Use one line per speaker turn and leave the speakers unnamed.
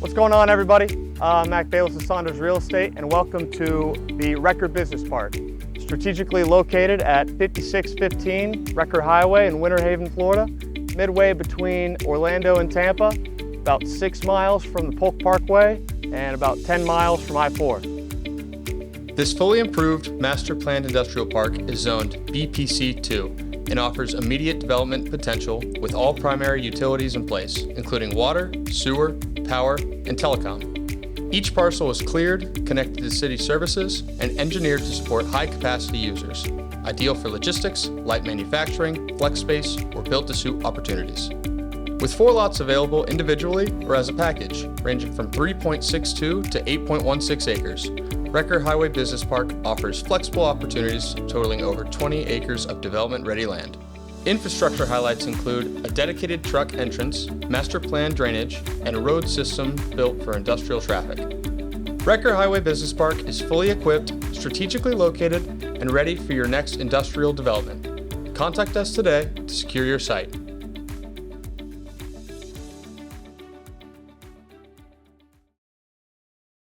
What's going on, everybody? I'm Mac Bayless of Saunders Real Estate, and welcome to the Recker Business Park. Strategically located at 5615 Recker Highway in Winter Haven, Florida, midway between Orlando and Tampa, about 6 miles from the Polk Parkway and about 10 miles from I-4.
This fully improved master planned industrial park is zoned BPC2 and offers immediate development potential with all primary utilities in place, including water, sewer, power, and telecom. Each parcel is cleared, connected to city services, and engineered to support high-capacity users, ideal for logistics, light manufacturing, flex space, or built-to-suit opportunities. With 4 lots available individually or as a package, ranging from 3.62 to 8.16 acres, Recker Highway Business Park offers flexible opportunities totaling over 20 acres of development-ready land. Infrastructure highlights include a dedicated truck entrance, master plan drainage, and a road system built for industrial traffic. Recker Highway Business Park is fully equipped, strategically located, and ready for your next industrial development. Contact us today to secure your site.